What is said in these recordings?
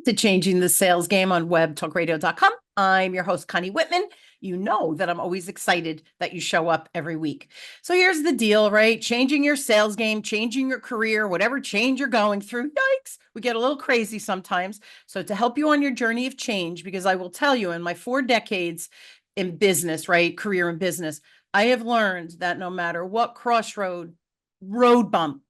to Changing the Sales Game on webtalkradio.com. I'm your host, Connie Whitman. You know that I'm always excited that you show up every week. So here's the deal, right? Changing your sales game, changing your career, whatever change you're going through. Yikes, we get a little crazy sometimes. So to help you on your journey of change, because I will tell you in my 4 decades in business, right? Career in business, I have learned that no matter what crossroad, road bump,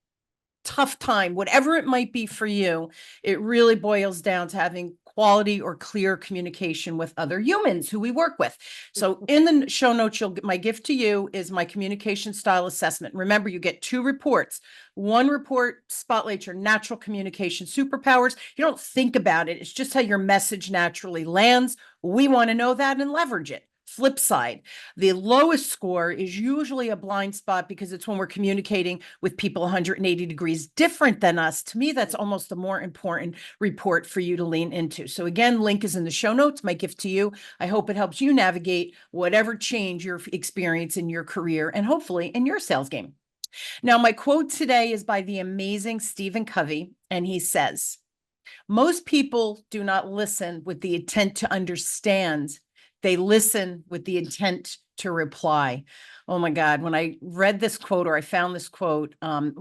tough time, whatever it might be for you, it really boils down to having quality or clear communication with other humans who we work with. So in the show notes, you'll get my gift to you is my communication style assessment. Remember, you get 2 reports. One report spotlights your natural communication superpowers. You don't think about it. It's just how your message naturally lands. We want to know that and leverage it. Flip side, the lowest score is usually a blind spot because it's when we're communicating with people 180 degrees different than us. To me, that's almost a more important report for you to lean into. So again, link is in the show notes, my gift to you. I hope it helps you navigate whatever change you're experiencing in your career and hopefully in your sales game. Now, my quote today is by the amazing Stephen Covey, and he says, "Most people do not listen with the intent to understand. They listen with the intent to reply." Oh my God, when I read this quote or I found this quote, and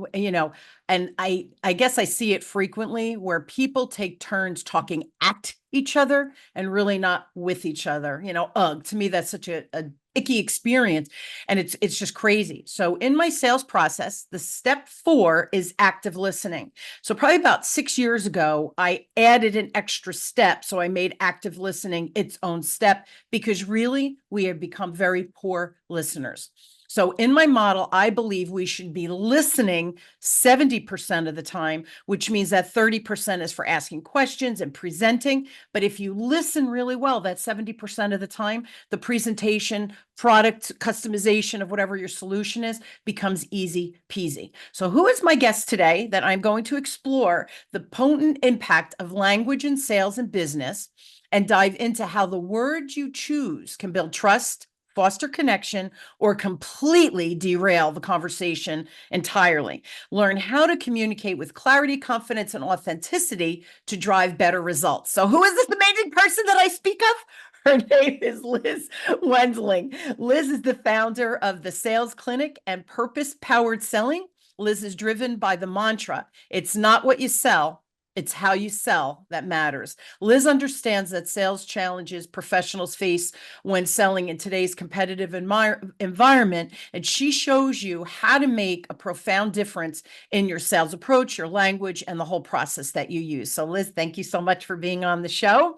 I guess I see it frequently where people take turns talking at each other and really not with each other. To me, that's such a icky experience. And it's just crazy. So in my sales process, the step 4 is active listening. So probably about 6 years ago, I added an extra step. So I made active listening its own step because really we have become very poor listeners. So in my model, I believe we should be listening 70% of the time, which means that 30% is for asking questions and presenting. But if you listen really well, that 70% of the time, the presentation, product customization of whatever your solution is becomes easy peasy. So who is my guest today that I'm going to explore the potent impact of language in sales and business and dive into how the words you choose can build trust, foster connection, or completely derail the conversation entirely. Learn how to communicate with clarity, confidence, and authenticity to drive better results. So who is this amazing person that I speak of? Her name is Liz Wendling. Liz is the founder of the Sales Clinic and Purpose Powered Selling. Liz is driven by the mantra, "It's not what you sell, it's how you sell that matters." Liz understands that sales challenges professionals face when selling in today's competitive environment, and she shows you how to make a profound difference in your sales approach, your language, and the whole process that you use. So Liz, thank you so much for being on the show,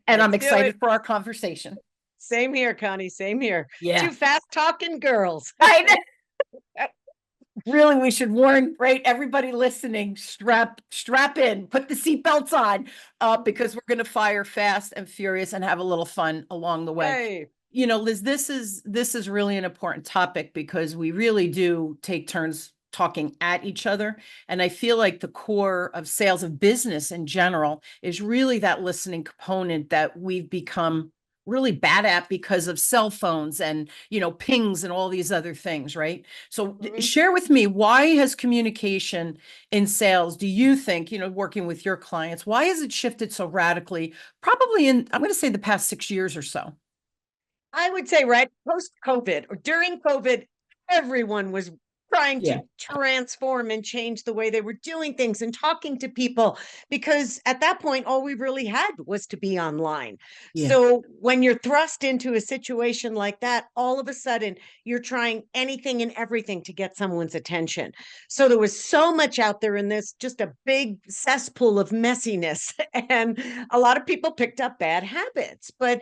and I'm excited for our conversation. Same here, Connie, same here. Yeah. 2 fast-talking girls. I know. Really, we should warn, right? Everybody listening, strap in, put the seatbelts on, because we're going to fire fast and furious and have a little fun along the way. Hey. Liz, this is really an important topic because we really do take turns talking at each other. And I feel like the core of sales of business in general is really that listening component that we've become really bad at because of cell phones and, pings and all these other things, right? So share with me, why has communication in sales, do you think, working with your clients, why has it shifted so radically? Probably in, I'm going to say the past 6 years or so. I would say right post-COVID or during COVID, everyone was trying to transform and change the way they were doing things and talking to people, because at that point, all we really had was to be online. So when you're thrust into a situation like that, all of a sudden you're trying anything and everything to get someone's attention. So there was so much out there in this, just a big cesspool of messiness. And a lot of people picked up bad habits. But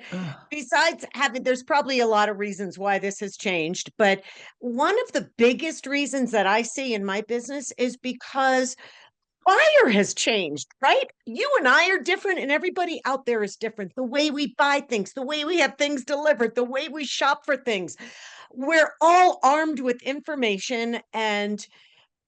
besides there's probably a lot of reasons why this has changed. But one of the biggest reasons that I see in my business is because buyer has changed, right? You and I are different, and everybody out there is different. The way we buy things, the way we have things delivered, the way we shop for things. We're all armed with information, and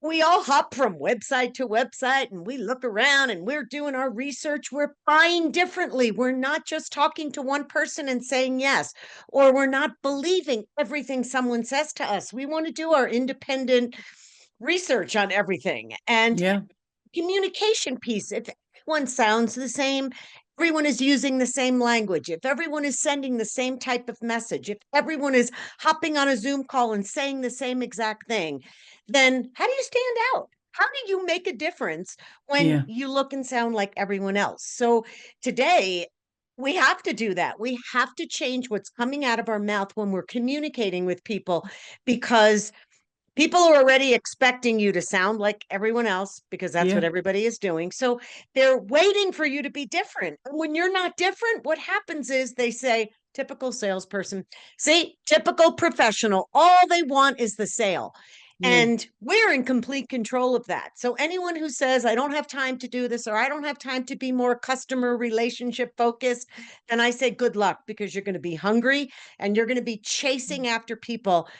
we all hop from website to website, and we look around and we're doing our research. We're buying differently. We're not just talking to one person and saying yes, or we're not believing everything someone says to us. We want to do our independent research on everything. And communication piece. everyone sounds the same, everyone is using the same language, if everyone is sending the same type of message, if everyone is hopping on a Zoom call and saying the same exact thing, then how do you stand out? How do you make a difference when Yeah. you look and sound like everyone else? So today, we have to do that. We have to change what's coming out of our mouth when we're communicating with people, because people are already expecting you to sound like everyone else because that's what Yeah. everybody is doing. So they're waiting for you to be different. And when you're not different, what happens is they say, typical salesperson, see, typical professional, all they want is the sale. Yeah. And we're in complete control of that. So anyone who says, I don't have time to do this, or I don't have time to be more customer relationship focused, then I say, good luck, because you're going to be hungry and you're going to be chasing after people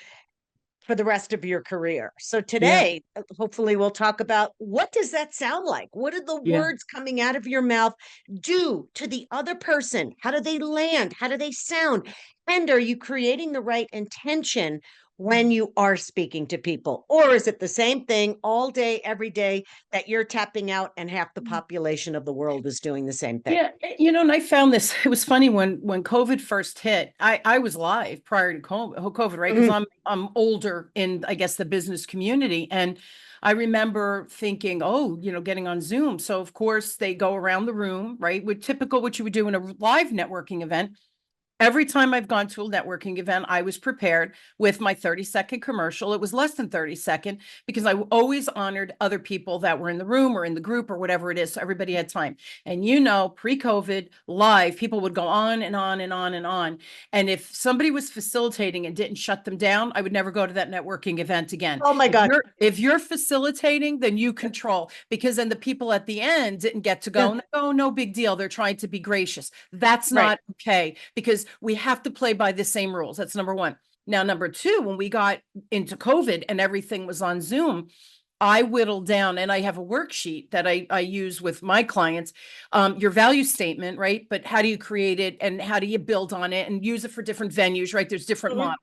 for the rest of your career. So Yeah. today, hopefully we'll talk about, what does that sound like? What do the Yeah. words coming out of your mouth do to the other person? How do they land? How do they sound? And are you creating the right intention when you are speaking to people? Or is it the same thing all day, every day, that you're tapping out and half the population of the world is doing the same thing? Yeah, and I found this. It was funny when COVID first hit. I was live prior to COVID, right? Because Mhm. I'm older in, I guess, the business community, and I remember thinking, oh, getting on Zoom. So of course they go around the room, right? With typical what you would do in a live networking event. Every time I've gone to a networking event, I was prepared with my 30-second commercial. It was less than 30-second because I always honored other people that were in the room or in the group or whatever it is. So everybody had time. And pre-COVID live, people would go on and on and on and on. And if somebody was facilitating and didn't shut them down, I would never go to that networking event again. Oh my If God. you're facilitating, then you control, because then the people at the end didn't get to go and they go, oh, no big deal. They're trying to be gracious. That's Right. not okay, because we have to play by the same rules. That's number one. Now, number two, when we got into COVID and everything was on Zoom, I whittled down, and I have a worksheet that I use with my clients, your value statement, right? But how do you create it and how do you build on it and use it for different venues, right? There's different Mhm. models.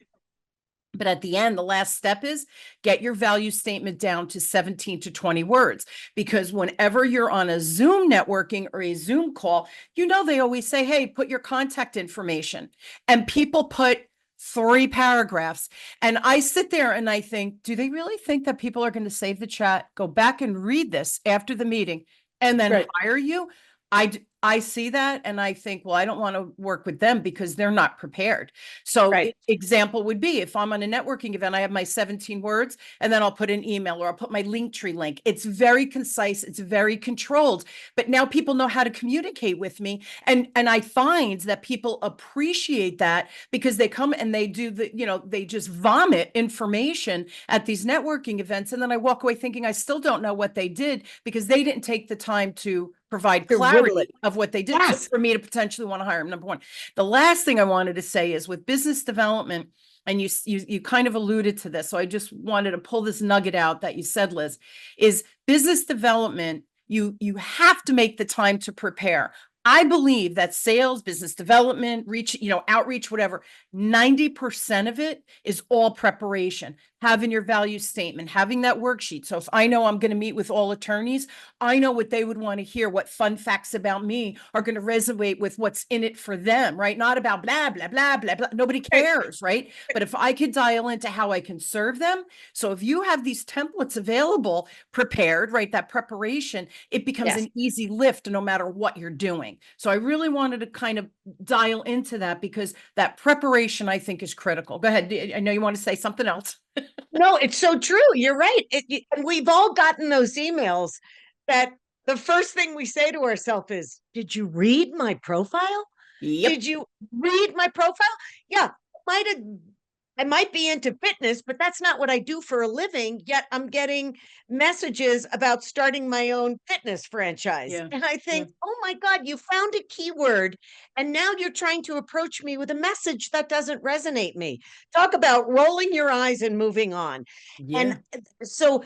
But at the end, the last step is get your value statement down to 17 to 20 words. Because whenever you're on a Zoom networking or a Zoom call, they always say, hey, put your contact information. And people put 3 paragraphs. And I sit there and I think, do they really think that people are going to save the chat, go back and read this after the meeting, and then Right. hire you? I see that and I think, well, I don't want to work with them because they're not prepared. So Right. example would be, if I'm on a networking event, I have my 17 words and then I'll put an email or I'll put my Linktree link. It's very concise. It's very controlled, but now people know how to communicate with me. And I find that people appreciate that because they come and they do they just vomit information at these networking events. And then I walk away thinking I still don't know what they did because they didn't take the time to provide To whittle clarity it. of what they did Yes. for me to potentially want to hire them. Number one. The last thing I wanted to say is with business development, and you kind of alluded to this, so I just wanted to pull this nugget out that you said, Liz, is business development. You have to make the time to prepare. I believe that sales, business development, outreach, whatever, 90% of it is all preparation. Having your value statement, having that worksheet. So if I know I'm going to meet with all attorneys, I know what they would want to hear, what fun facts about me are going to resonate with what's in it for them, right? Not about blah, blah, blah, blah, blah. Nobody Right. cares, right? But if I could dial into how I can serve them. So if you have these templates available, prepared, right? That preparation, it becomes Yes. an easy lift no matter what you're doing. So I really wanted to kind of dial into that because that preparation, I think, is critical. Go ahead. I know you want to say something else. No, it's so true. You're right. And we've all gotten those emails that the first thing we say to ourselves is, did you read my profile? Yep. Did you read my profile? Yeah, might have. I might be into fitness, but that's not what I do for a living. Yet I'm getting messages about starting my own fitness franchise. Yeah. And I Yeah. think, oh my God, you found a keyword. And now you're trying to approach me with a message that doesn't resonate me. Talk about rolling your eyes and moving on. And Yeah. so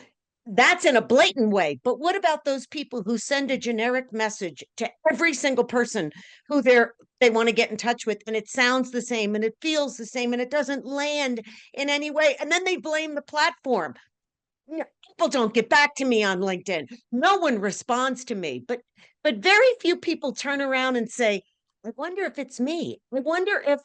that's in a blatant way. But what about those people who send a generic message to every single person who they want to get in touch with, and it sounds the same and it feels the same and it doesn't land in any way, and then they blame the platform? People don't get back to me on LinkedIn. No one responds to me, but very few people turn around and say, I wonder if it's me. I wonder if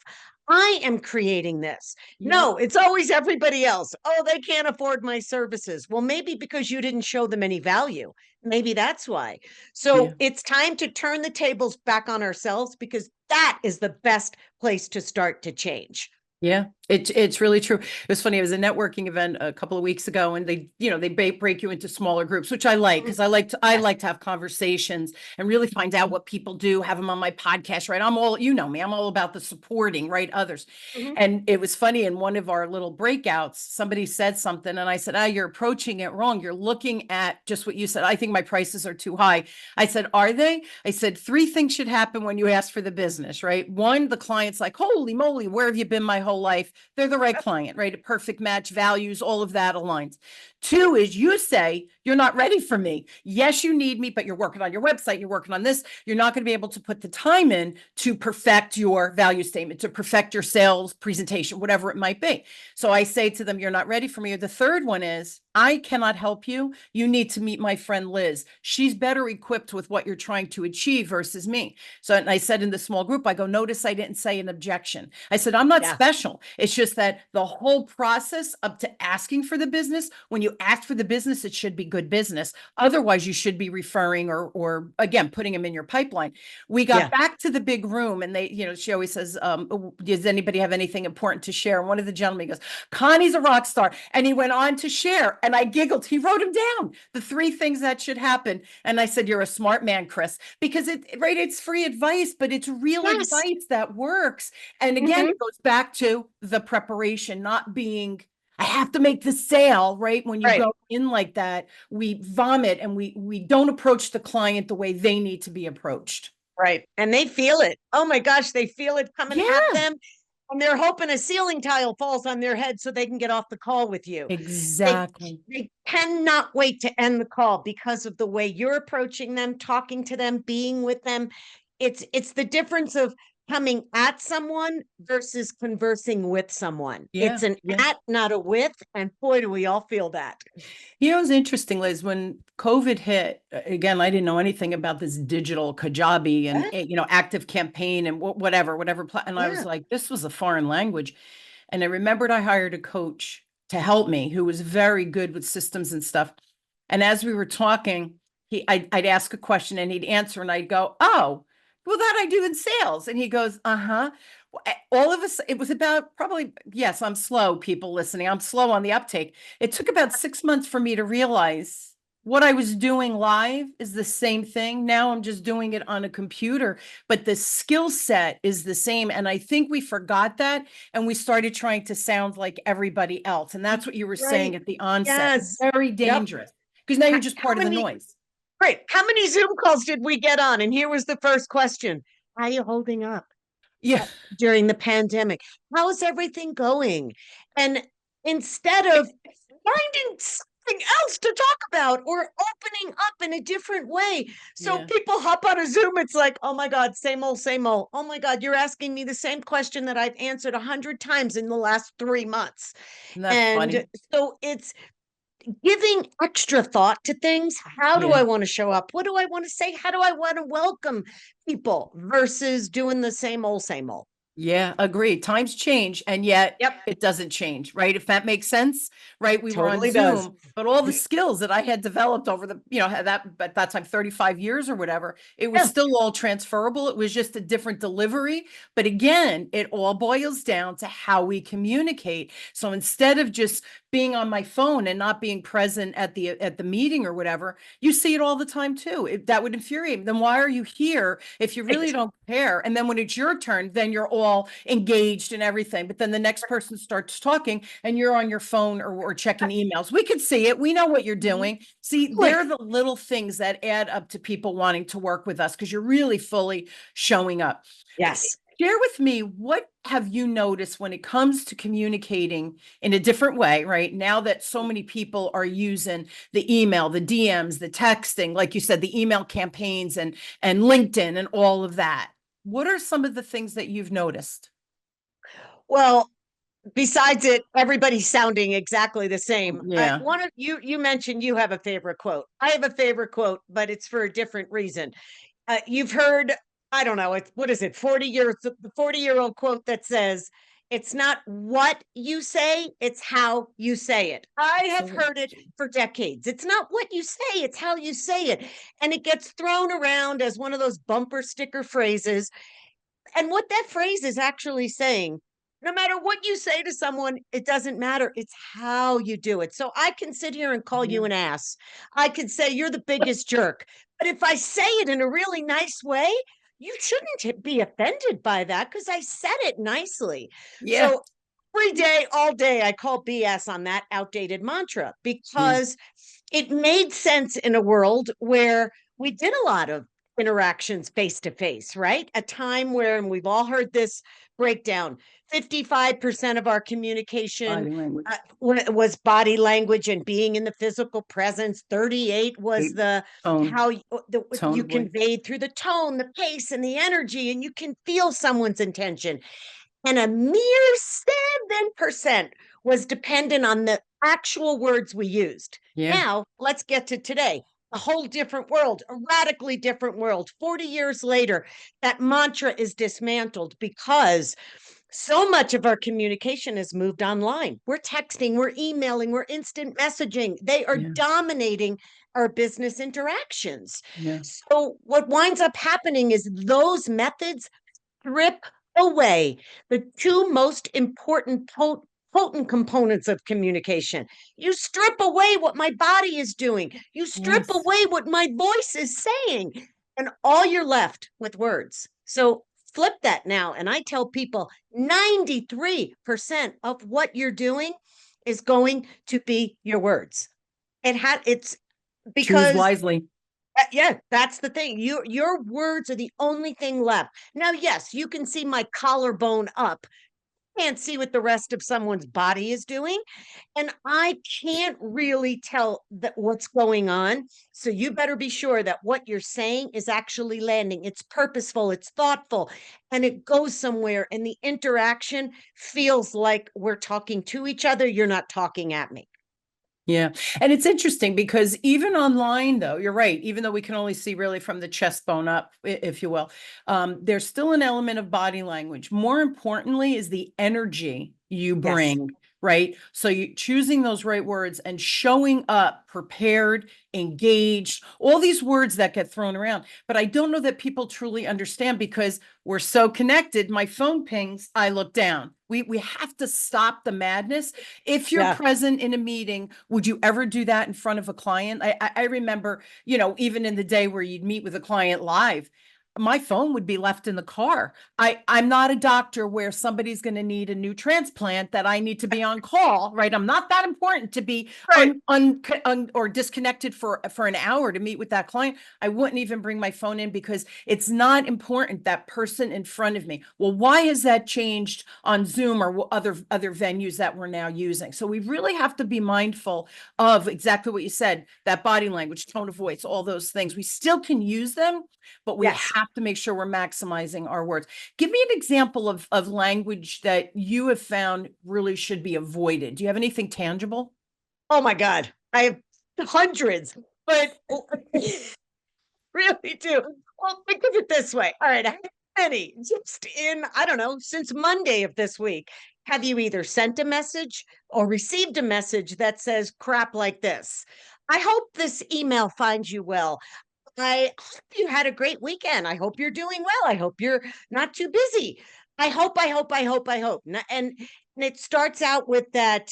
I am creating this. Yeah. No, it's always everybody else. Oh, they can't afford my services. Well, maybe because you didn't show them any value. Maybe that's why. Yeah. So it's time to turn the tables back on ourselves, because that is the best place to start to change. Yeah, it's really true. It was funny. It was a networking event a couple of weeks ago, and they break you into smaller groups, which I like, because I Yes. like to have conversations and really find out what people do, have them on my podcast, right? I'm all, you know me, I'm all about the supporting, right, others. Mhm. And it was funny, in one of our little breakouts, somebody said something, and I said, you're approaching it wrong. You're looking at just what you said. I think my prices are too high. I said, are they? I said, three things should happen when you ask for the business, right? One, the client's like, holy moly, where have you been my whole life? They're the right client, right? A perfect match, values, all of that aligns. Two is, you say, you're not ready for me. Yes, you need me, but you're working on your website, you're working on this. You're not going to be able to put the time in to perfect your value statement, to perfect your sales presentation, whatever it might be. So I say to them, you're not ready for me. Or the third one is, I cannot help you. You need to meet my friend Liz. She's better equipped with what you're trying to achieve versus me. So, and I said in the small group, I go, notice I didn't say an objection. I said, I'm not Yeah. special. It's just that the whole process up to asking for the business, when you ask for the business, it should be good business. Otherwise, you should be referring or again, putting them in your pipeline. We got Yeah. back to the big room, and she always says, does anybody have anything important to share? And one of the gentlemen goes, Connie's a rock star. And he went on to share, and I giggled. He wrote them down, the three things that should happen. And I said, you're a smart man, Chris, because it's free advice, but it's real Yes. advice that works. And again, Mhm. it goes back to the preparation, not being, I have to make the sale, right? When you Right. go in like that, we vomit, and we don't approach the client the way they need to be approached. Right. And they feel it. Oh my gosh, they feel it coming at Yeah, them. And they're hoping a ceiling tile falls on their head so they can get off the call with you. They exactly. they cannot wait to end the call because of the way you're approaching them, talking to them, being with them. It's the difference of coming at someone versus conversing with someone. Yeah, It's an yeah. at, not a with, and boy, do we all feel that. It was interesting, Liz, when COVID hit, again, I didn't know anything about this digital Kajabi and, Yeah. active campaign and whatever. And I was Yeah. like, this was a foreign language. And I remembered I hired a coach to help me who was very good with systems and stuff. And as we were talking, I'd ask a question and he'd answer, and I'd go, oh, well, that I do in sales. And he goes, uh-huh. All of us, it was about probably, yes, I'm slow, people listening. I'm slow on the uptake. It took about 6 months for me to realize what I was doing live is the same thing. Now I'm just doing it on a computer, but the skill set is the same. And I think we forgot that, and we started trying to sound like everybody else. And that's what you were saying Right. at the onset. Yes. Very Yep. dangerous, because now you're just How part of the many noise. Great. How many Zoom calls did we get on? And here was the first question. How are you holding up Yeah. during the pandemic? How is everything going? And instead of finding something else to talk about or opening up in a different way. So Yeah. people hop on a Zoom. It's like, oh my God, same old, same old. Oh my God, you're asking me the same question that I've answered 100 times in the last 3 months. Isn't that And funny? so it's giving extra thought to things. How do Yeah. I want to show up? What do I want to say? How do I want to welcome people versus doing the same old, same old? Yeah, agreed. Times change, and yet Yep, it doesn't change, right? If that makes sense, right? We were on totally does. Zoom, but all the skills that I had developed over the, had that, but that time, 35 years or whatever, it was Yeah. still all transferable. It was just a different delivery. But again, it all boils down to how we communicate. So instead of just being on my phone and not being present at the meeting or whatever, you see it all the time too. That would infuriate me. Then why are you here if you really Right. don't care? And then when it's your turn, then you're all engaged and everything. But then the next person starts talking and you're on your phone or checking emails. We could see it. We know what you're doing. See, they're the little things that add up to people wanting to work with us because you're really fully showing up. Yes. Share with me, what have you noticed when it comes to communicating in a different way, right? Now that so many people are using the email, the DMs, the texting, like you said, the email campaigns and LinkedIn and all of that. What are some of the things that you've noticed? Well, besides it, everybody's sounding exactly the same. Yeah. One of you mentioned you have a favorite quote. I have a favorite quote, but it's for a different reason. You've heard, I don't know, it's what is it, 40 years, the 40-year-old quote that says, it's not what you say, it's how you say it. I have So heard it for decades. It's not what you say, it's how you say it. And it gets thrown around as one of those bumper sticker phrases. And what that phrase is actually saying, no matter what you say to someone, it doesn't matter. It's how you do it. So I can sit here and call you yeah. an ass. I could say you're the biggest jerk. But if I say it in a really nice way, you shouldn't be offended by that because I said it nicely. Yeah. So every day, all day, I call BS on that outdated mantra Yeah. because it made sense in a world where we did a lot of interactions face to face, right? A time where, and we've all heard this breakdown, 55% of our communication Body language. was body language and being in the physical presence. 38 was Great tone. how Tone you of voice. conveyed through the tone, the pace, and the energy, and you can feel someone's intention. And a mere 7% was dependent on the actual words we used. Yeah. Now, let's get to today. A whole different world, a radically different world. 40 years later, that mantra is dismantled because so much of our communication has moved online. We're texting, we're emailing, we're instant messaging. They are Yeah. dominating our business interactions. Yeah. So, what winds up happening is those methods strip away the two most important potent components of communication. You strip away what my body is doing. You strip Yes. away what my voice is saying, and all you're left with words. So flip that now, and I tell people 93% of what you're doing is going to be your words. It's Choose because wisely. yeah, that's the thing. Your words are the only thing left. Now, yes, you can see my collarbone up. Can't see what the rest of someone's body is doing, and I can't really tell that what's going on. So you better be sure that what you're saying is actually landing. It's purposeful, it's thoughtful, and it goes somewhere. And the interaction feels like we're talking to each other. You're not talking at me. Yeah. And it's interesting because even online, though, you're right, even though we can only see really from the chest bone up, if you will, there's still an element of body language. More importantly, is the energy you Yes. bring, right? So you choosing those right words and showing up prepared, engaged, all these words that get thrown around. But I don't know that people truly understand because we're so connected. My phone pings, I look down. We have to stop the madness. If you're Yeah. present in a meeting, would you ever do that in front of a client? I remember, even in the day where you'd meet with a client live, my phone would be left in the car. I'm not a doctor where somebody's going to need a new transplant that I need to be on call, right? I'm not that important to be Right. or disconnected for an hour to meet with that client. I wouldn't even bring my phone in because it's not important, that person in front of me. Well, why has that changed on Zoom or other venues that we're now using? So we really have to be mindful of exactly what you said, that body language, tone of voice, all those things. We still can use them, but we Yes. have to make sure we're maximizing our words. Give me an example of language that you have found really should be avoided. Do you have anything tangible? Oh my God. I have hundreds, but really do. Well, think of it this way. All right. How many just in, I don't know, since Monday of this week, have you either sent a message or received a message that says crap like this? I hope this email finds you well. I hope you had a great weekend. I hope you're doing well. I hope you're not too busy. I hope. And it starts out with that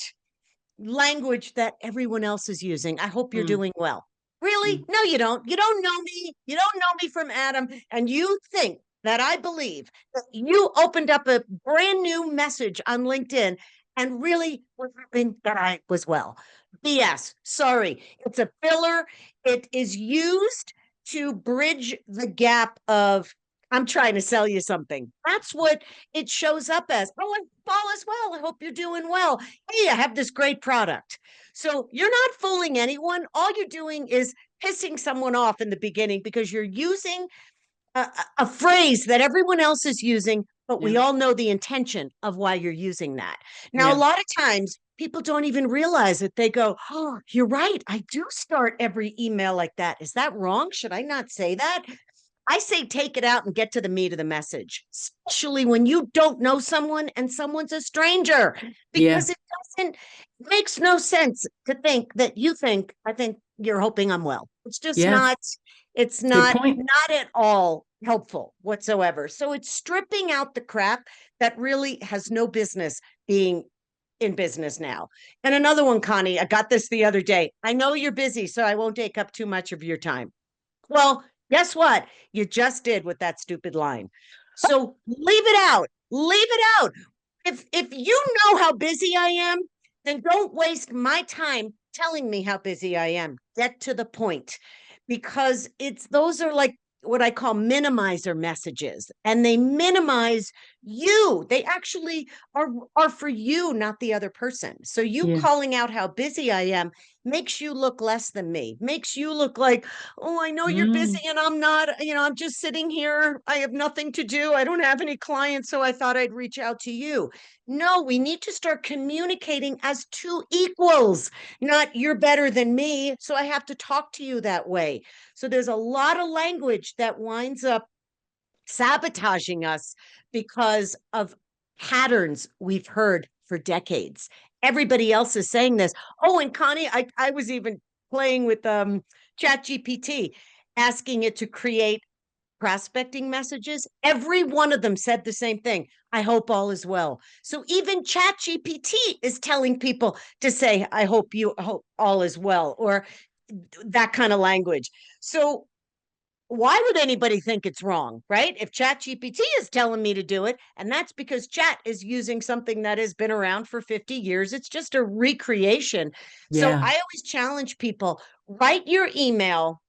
language that everyone else is using. I hope you're Mm, doing well. Really? mm. No, you don't. You don't know me. You don't know me from Adam. And you think that I believe that you opened up a brand new message on LinkedIn and really was hoping that I was well. BS. Sorry. It's a filler. It is used to bridge the gap of, I'm trying to sell you something. That's what it shows up as. Oh, all is well. I hope you're doing well. Hey, I have this great product. So you're not fooling anyone. All you're doing is pissing someone off in the beginning because you're using a phrase that everyone else is using, but we Yeah. all know the intention of why you're using that. Now, a Yeah. lot of times people don't even realize it. They go, oh, you're right. I do start every email like that. Is that wrong? Should I not say that? I say take it out and get to the meat of the message, especially when you don't know someone and someone's a stranger, Yeah. because it makes no sense to think that you think, I think you're hoping I'm well. It's just Yeah. not, it's Good not, point. not at all helpful whatsoever. So it's stripping out the crap that really has no business being in business now. And another one, Connie, I got this the other day. I know you're busy, so I won't take up too much of your time. Well, guess what? You just did with that stupid line. So leave it out. Leave it out. If you know how busy I am, then don't waste my time telling me how busy I am. Get to the point, because it's those are like what I call minimizer messages, and they minimize you. They actually are for you, not the other person. So you Yeah. calling out how busy I am makes you look less than me, makes you look like, oh, I know you're busy Mm. and I'm not, I'm just sitting here. I have nothing to do. I don't have any clients. So I thought I'd reach out to you. No, we need to start communicating as two equals, not you're better than me. So I have to talk to you that way. So there's a lot of language that winds up sabotaging us because of patterns we've heard for decades. Everybody else is saying this. Oh, and Connie, I was even playing with Chat GPT, asking it to create prospecting messages. Every one of them said the same thing. I hope all is well. So even Chat GPT is telling people to say, I hope all is well, or that kind of language. So why would anybody think it's wrong, right? If Chat GPT is telling me to do it, and that's because Chat is using something that has been around for 50 years, it's just a recreation. So Yeah. I always challenge people, write your email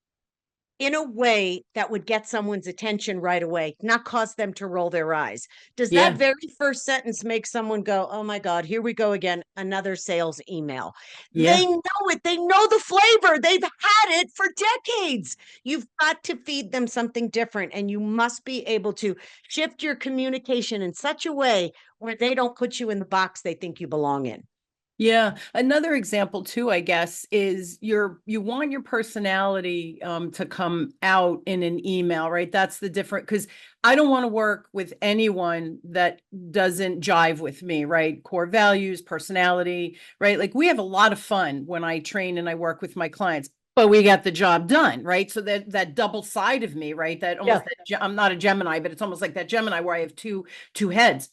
in a way that would get someone's attention right away, not cause them to roll their eyes. Does that Yeah. very first sentence make someone go, oh my God, here we go again, another sales email? They Yeah. know it. They know the flavor. They've had it for decades. You've got to feed them something different, and you must be able to shift your communication in such a way where they don't put you in the box they think you belong in. Yeah. Another example too, I guess, is you want your personality to come out in an email, right? That's the different, because I don't want to work with anyone that doesn't jive with me, right? Core values, personality, right? Like we have a lot of fun when I train and I work with my clients, but we got the job done, right? So that double side of me, right? That Yeah. almost I'm not a Gemini, but it's almost like that Gemini where I have two heads.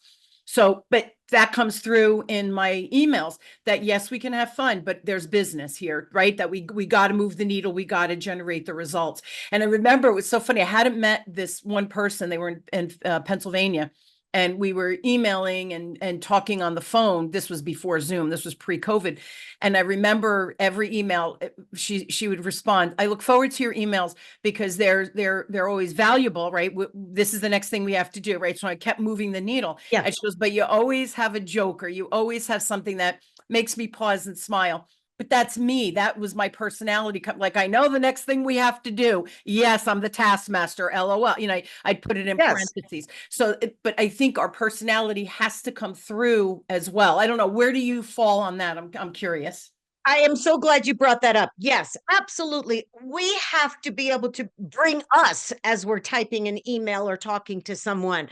So, but that comes through in my emails that yes, we can have fun, but there's business here, right? That we got to move the needle, we got to generate the results. And I remember it was so funny. I hadn't met this one person. They were in Pennsylvania, and we were emailing and talking on the phone. This was before Zoom. This was pre-COVID. And I remember every email she would respond, I look forward to your emails because they're always valuable, right? This is the next thing we have to do, right? So I kept moving the needle. Yeah. And she goes, but you always have a joke, or you always have something that makes me pause and smile. But that's me. That was my personality. Like, I know the next thing we have to do. Yes, I'm the taskmaster, LOL. I'd put it in Yes. parentheses. So, but I think our personality has to come through as well. I don't know. Where do you fall on that? I'm curious. I am so glad you brought that up. Yes, absolutely. We have to be able to bring us as we're typing an email or talking to someone.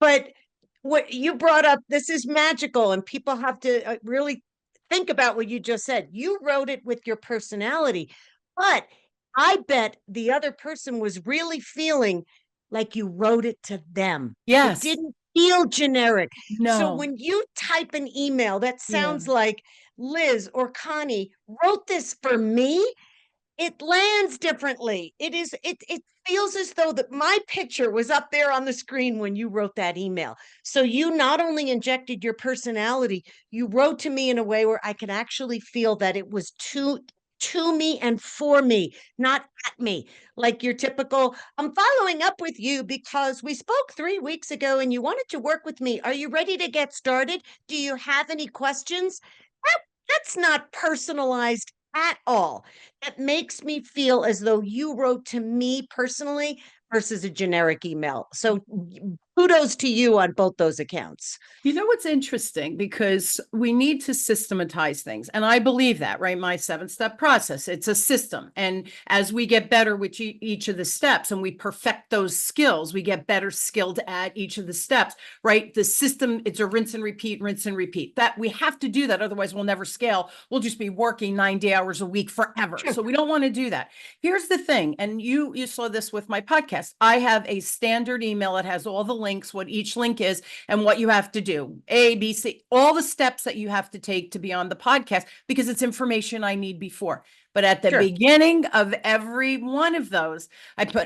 But what you brought up, this is magical, and people have to really think about what you just said. You wrote it with your personality, but I bet the other person was really feeling like you wrote it to them. It Yes. didn't feel generic. So No. when you type an email that Yeah. sounds like Liz or Connie wrote this for me, it lands differently. It feels as though that my picture was up there on the screen when you wrote that email. So you not only injected your personality, you wrote to me in a way where I could actually feel that it was to me and for me, not at me. Like your typical, I'm following up with you because we spoke 3 weeks ago and you wanted to work with me. Are you ready to get started? Do you have any questions? That's not personalized at all. It makes me feel as though you wrote to me personally versus a generic email. So kudos to you on both those accounts. You know what's interesting? Because we need to systematize things. And I believe that, right? My 7-step process, it's a system. And as we get better with each of the steps and we perfect those skills, we get better skilled at each of the steps, right? The system, it's a rinse and repeat. That we have to do that. Otherwise, we'll never scale. We'll just be working 90 hours a week forever. Sure. So we don't want to do that. Here's the thing. And you saw this with my podcast. I have a standard email that has all the links, what each link is, and what you have to do. A, B, C, all the steps that you have to take to be on the podcast, because it's information I need before. But at the beginning of every one of those,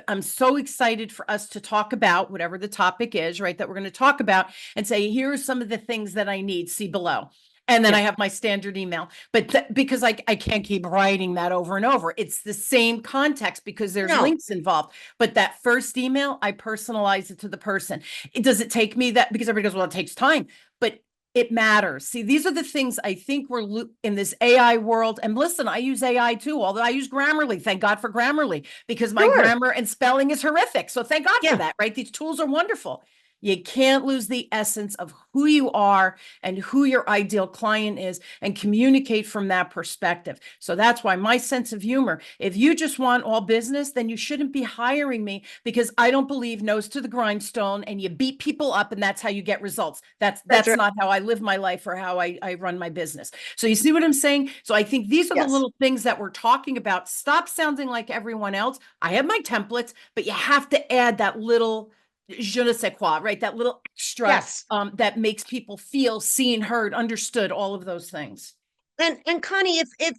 I'm so excited for us to talk about whatever the topic is, right, that we're going to talk about, and say, here are some of the things that I need, see below. And then I have my standard email, but because I can't keep writing that over and over. It's the same context because there's links involved. But that first email, I personalize it to the person. Does it take me that? Because everybody goes, well, it takes time, but it matters. See, these are the things I think we're in this AI world. And listen, I use AI too, although I use Grammarly. Thank God for Grammarly, because my grammar and spelling is horrific. So thank God for that, right? These tools are wonderful. You can't lose the essence of who you are and who your ideal client is, and communicate from that perspective. So that's why my sense of humor, if you just want all business, then you shouldn't be hiring me, because I don't believe nose to the grindstone and you beat people up and that's how you get results. That's right. Not how I live my life or how I run my business. So you see what I'm saying? So I think these are the little things that we're talking about. Stop sounding like everyone else. I have my templates, but you have to add that little je ne sais quoi, right? That little extra that makes people feel seen, heard, understood, all of those things. And Connie, if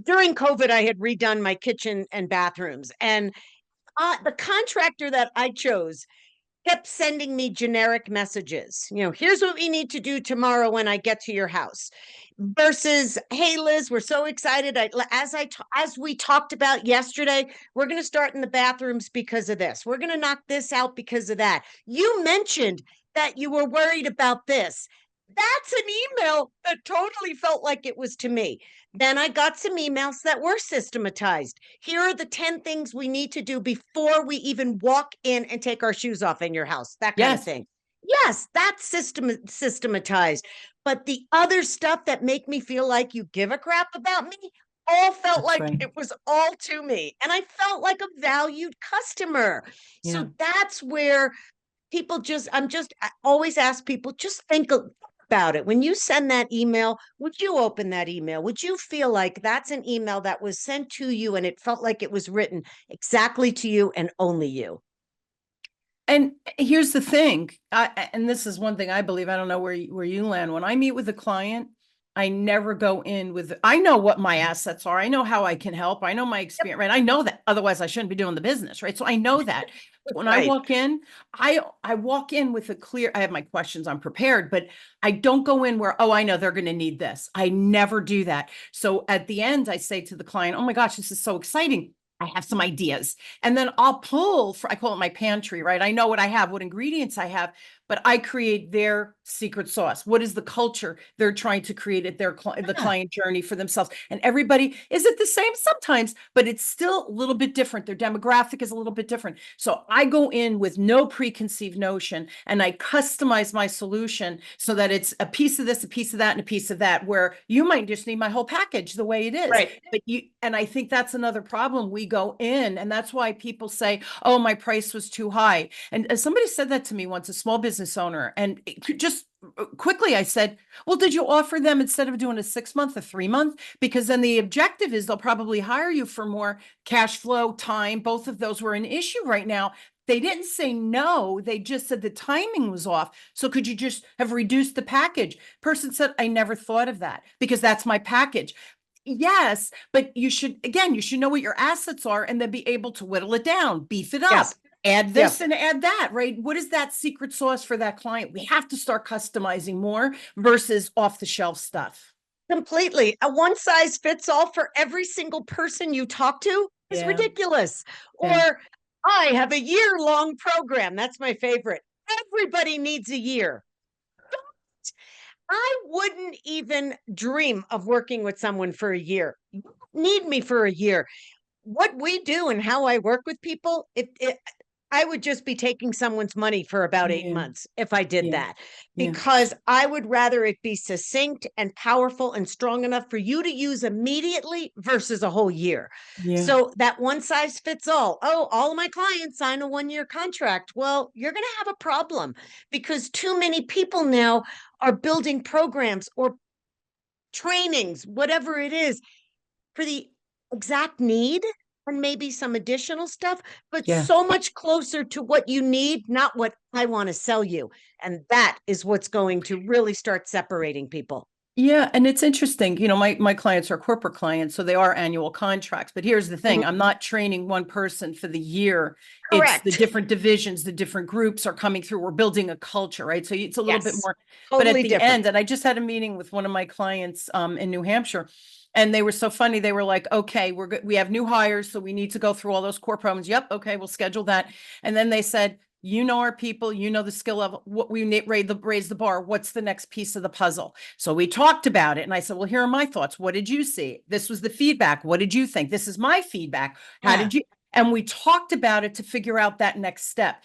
during COVID, I had redone my kitchen and bathrooms, and the contractor that I chose kept sending me generic messages. Here's what we need to do tomorrow when I get to your house. Versus, hey, Liz, we're so excited. As we talked about yesterday, we're going to start in the bathrooms because of this. We're going to knock this out because of that. You mentioned that you were worried about this. That's an email that totally felt like it was to me. Then I got some emails that were systematized. Here are the 10 things we need to do before we even walk in and take our shoes off in your house. That kind of thing. Yes, that's systematized. But the other stuff that make me feel like you give a crap about me all felt it was all to me. And I felt like a valued customer. Yeah. So that's where people I always ask people, just think about it. When you send that email, would you open that email? Would you feel like that's an email that was sent to you and it felt like it was written exactly to you and only you? And here's the thing, and this is one thing I believe, I don't know where you land. When I meet with a client, I never go in with, I know what my assets are. I know how I can help. I know my experience, right? I know that, otherwise I shouldn't be doing the business, right? So I know that. When I walk in, I walk in with I have my questions, I'm prepared, but I don't go in where, oh, I know they're going to need this. I never do that. So at the end, I say to the client, oh my gosh, this is so exciting. I have some ideas. And then I'll pull I call it my pantry, right? I know what I have, what ingredients I have, but I create their secret sauce. What is the culture they're trying to create at the client journey for themselves? And everybody, is it the same? Sometimes, but it's still a little bit different. Their demographic is a little bit different. So I go in with no preconceived notion and I customize my solution so that it's a piece of this, a piece of that, and a piece of that, where you might just need my whole package the way it is. Right. But and I think that's another problem. We go in, and that's why people say, oh, my price was too high. And somebody said that to me once, a small business owner, and just quickly I said, well, did you offer them, instead of doing a 6-month, a 3-month? Because then the objective is they'll probably hire you for more cash flow, time. Both of those were an issue right now. They didn't say no. They just said the timing was off. So could you just have reduced the package? Person said, I never thought of that, because that's my package. Yes, but you should know what your assets are and then be able to whittle it down, beef it up. Yes. Add this and add that, right? What is that secret sauce for that client? We have to start customizing more versus off the shelf stuff. Completely. A one size fits all for every single person you talk to is ridiculous. Or I have a year-long program. That's my favorite. Everybody needs a year. I wouldn't even dream of working with someone for a year. You don't need me for a year. What we do and how I work with people, I would just be taking someone's money for about 8 Yeah, months if I did yeah, that, yeah, because I would rather it be succinct and powerful and strong enough for you to use immediately versus a whole year. yeah, So that one size fits all. Oh, all of my clients sign a 1 year contract. Well, you're going to have a problem because too many people now are building programs or trainings, whatever it is, for the exact need and maybe some additional stuff, but yeah. so much closer to what you need, not what I want to sell you. And that is what's going to really start separating people. Yeah, and it's interesting. My clients are corporate clients, so they are annual contracts. But here's the thing, Mhm. I'm not training one person for the year. It's the Correct. different divisions, the different groups are coming through. We're building a culture, right? So it's a little bit Yes. more, but at Totally the different. end, and I just had a meeting with one of my clients in New Hampshire, and they were so funny. They were like, okay, we have new hires, so we need to go through all those core programs. Yep, okay, we'll schedule that. And then they said, our people, the skill level, what we need, raise the bar. What's the next piece of the puzzle? So we talked about it and I said, well, here are my thoughts. What did you see? This was the feedback. What did you think? This is my feedback. How Yeah. did you? And we talked about it to figure out that next step.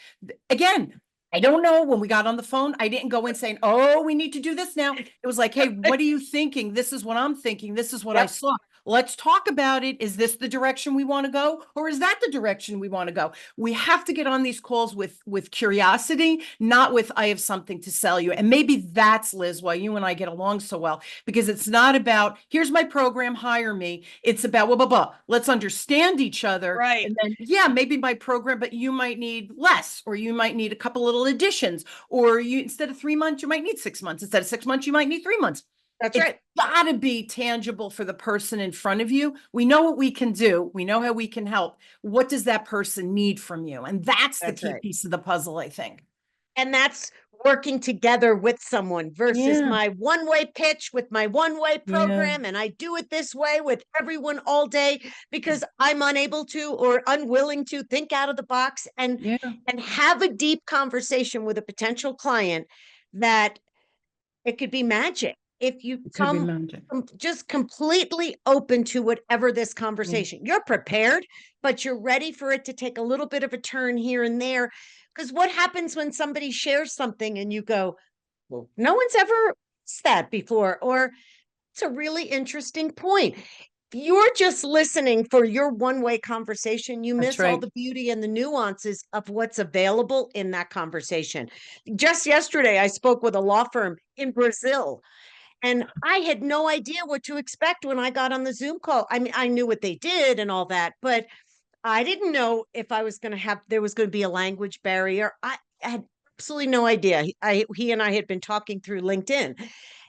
Again, I don't know. When we got on the phone, I didn't go in saying, oh, we need to do this now. It was like, hey, what are you thinking? This is what I'm thinking. This is what I Yep. saw. Let's talk about it. Is this the direction we want to go? Or is that the direction we want to go? We have to get on these calls with curiosity, not with I have something to sell you. And maybe that's, Liz, why you and I get along so well, because it's not about here's my program, hire me. It's about blah, blah, blah. Let's understand each other. Right. And then, yeah, maybe my program, but you might need less, or you might need a couple little additions, or you instead of 3 months, you might need 6 months. Instead of 6 months, you might need 3 months. That's It's right. got to be tangible for the person in front of you. We know what we can do. We know how we can help. What does that person need from you? And that's the That's key right. piece of the puzzle, I think. And that's working together with someone versus Yeah, my one way pitch with my one way yeah, program. And I do it this way with everyone all day because I'm unable to or unwilling to think out of the box yeah. and have a deep conversation with a potential client that it could be magic if you It could be come magic. just completely open to whatever this Yeah, conversation. You're prepared, but you're ready for it to take a little bit of a turn here and there. Because what happens when somebody shares something and you go, well, no one's ever asked that before, or it's a really interesting point. You're just listening for your one way conversation. You that's miss all right. the beauty and the nuances of what's available in that conversation. Just yesterday, I spoke with a law firm in Brazil, and I had no idea what to expect when I got on the Zoom call. I mean, I knew what they did and all that, but I didn't know if I was going to have, there was going to be a language barrier. I had absolutely no idea. He and I had been talking through LinkedIn.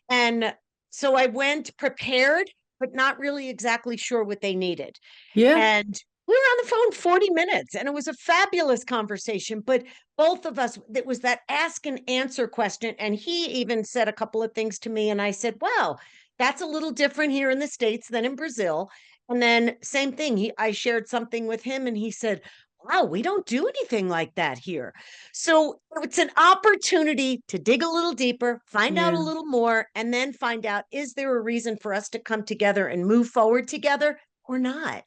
And so I went prepared, but not really exactly sure what they needed. Yeah, And we were on the phone 40 minutes and it was a fabulous conversation. But both of us, it was that ask and answer question. And he even said a couple of things to me. And I said, wow, that's a little different here in the States than in Brazil. And then same thing. I shared something with him and he said, wow, we don't do anything like that here. So it's an opportunity to dig a little deeper, find out a yeah. little more, and then find out, is there a reason for us to come together and move forward together or not?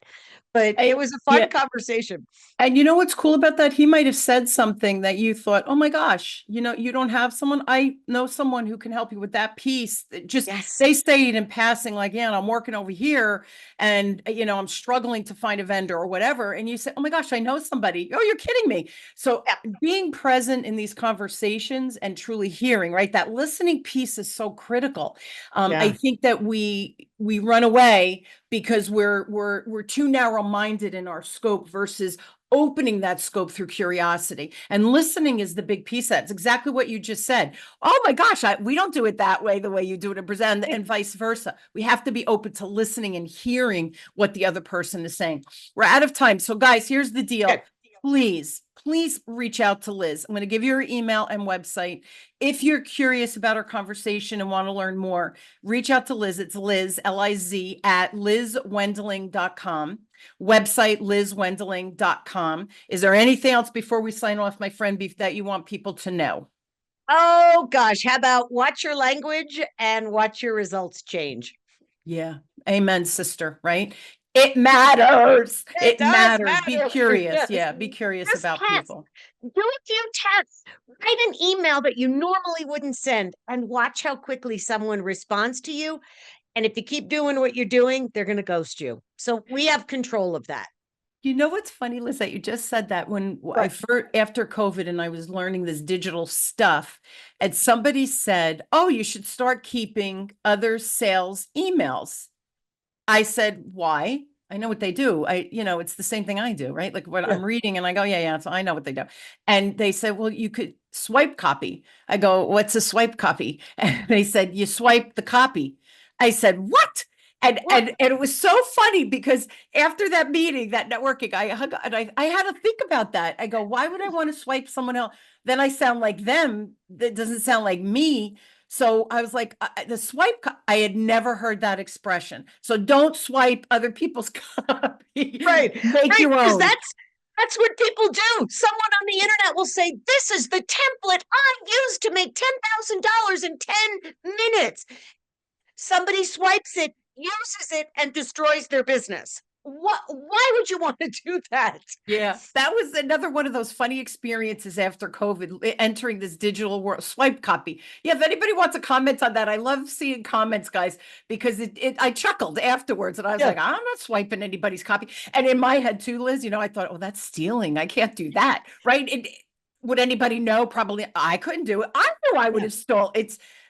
But it I, was a yeah. fun conversation. And you know what's cool about that? He might have said something that you thought, oh my gosh, you don't have someone. I know someone who can help you with that piece. Just Yes. they say it in passing, like, yeah, and I'm working over here and I'm struggling to find a vendor or whatever. And you say, oh my gosh, I know somebody. Oh, you're kidding me. So Yeah. being present in these conversations and truly hearing, right? That listening piece is so critical. I Yeah. think that we run away because we're too narrow-minded in our scope versus opening that scope through curiosity. And listening is the big piece. That's exactly what you just said. Oh my gosh, we don't do it that way, the way you do it in Brazil, and vice versa. We have to be open to listening and hearing what the other person is saying. We're out of time. So guys, here's the Good. deal. Please reach out to Liz. I'm going to give you her email and website. If you're curious about our conversation and want to learn more, reach out to Liz. It's Liz, Liz, at lizwendling.com. Website, lizwendling.com. Is there anything else before we sign off, my friend, that you want people to know? Oh gosh, how about watch your language and watch your results change? Yeah. Amen, sister, right? It matters. It It does matters. Be matter. curious. Yes. Yeah, be curious Just about test. people. Do a few tests. Write an email that you normally wouldn't send and watch how quickly someone responds to you. And if you keep doing what you're doing, they're going to ghost you. So we have control of that. You know what's funny, Liz, that you just said that when I But first, after COVID and I was learning this digital stuff, and somebody said, "Oh, you should start keeping other sales emails." I said, "Why?" I know what they do. It's the same thing I do, right? Like what yeah, I'm reading and I go, yeah, yeah, so I know what they do. And they said, "Well, you could swipe copy." I go, "What's a swipe copy?" And they said, "You swipe the copy." I said, "What?" And what? and it was so funny because after that meeting, that networking, I hung and I had to think about that. I go, "Why would I want to swipe someone else? Then I sound like them. That doesn't sound like me." So I was like, the swipe, I had never heard that expression. So don't swipe other people's copy. Right, Make right. your Because own. that's what people do. Someone on the internet will say, "This is the template I used to make $10,000 in 10 minutes." Somebody swipes it, uses it, and destroys their business. What? Why would you want to do that? Yeah, that was another one of those funny experiences after COVID, entering this digital world. Swipe copy. Yeah, if anybody wants to comment on that, I love seeing comments, guys, because I chuckled afterwards and I was Yeah, like, I'm not swiping anybody's copy. And in my head too, Liz, I thought, oh, that's stealing. I can't do that, right? Would anybody know? Probably I couldn't do it. I know I would yeah. have stole.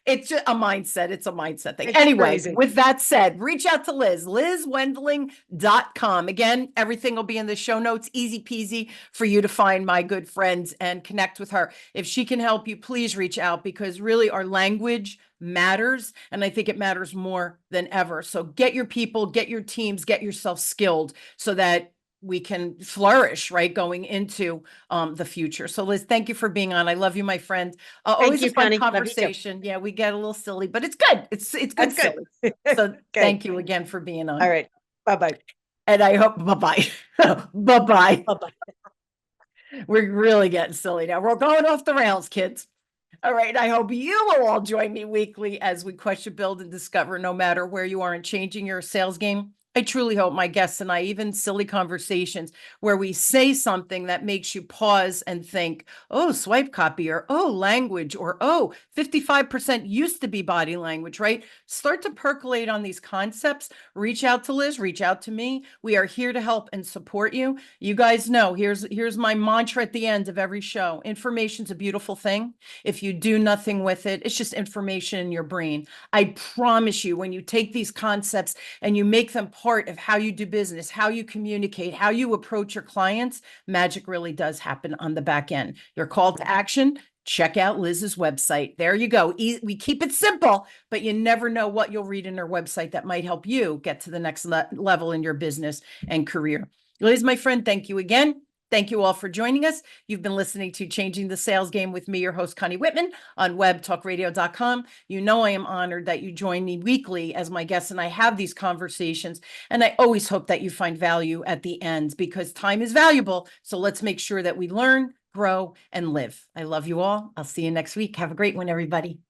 It's just a mindset. It's a mindset thing. It's Anyway, crazy. with that said, reach out to Liz, lizwendling.com. Again, everything will be in the show notes, easy peasy for you to find my good friends and connect with her. If she can help you, please reach out because really our language matters. And I think it matters more than ever. So get your people, get your teams, get yourself skilled so that we can flourish, right, going into the future. So Liz, thank you for being on. I love you, my friend. Thank Always a you, fun Connie. Love you too. conversation. Yeah, we get a little silly, but it's good. It's good That's good. silly. So Okay. thank you again for being All on. right. Bye-bye. And I hope, bye-bye. Bye-bye. Bye-bye. We're really getting silly now. We're going off the rails, kids. All right. I hope you will all join me weekly as we question, build, and discover no matter where you are in changing your sales game. I truly hope my guests and I, even silly conversations where we say something that makes you pause and think, oh, swipe copy, or oh, language, or oh, 55% used to be body language, right? Start to percolate on these concepts. Reach out to Liz, reach out to me. We are here to help and support you. You guys know, here's my mantra at the end of every show. Information's a beautiful thing. If you do nothing with it, it's just information in your brain. I promise you, when you take these concepts and you make them part of how you do business, how you communicate, how you approach your clients, magic really does happen on the back end. Your call to action, check out Liz's website. There you go. We keep it simple, but you never know what you'll read in her website that might help you get to the next level in your business and career. Liz, my friend, thank you again. Thank you all for joining us. You've been listening to Changing the Sales Game with me, your host, Connie Whitman, on webtalkradio.com. You know I am honored that you join me weekly as my guest and I have these conversations. And I always hope that you find value at the end because time is valuable. So let's make sure that we learn, grow, and live. I love you all. I'll see you next week. Have a great one, everybody.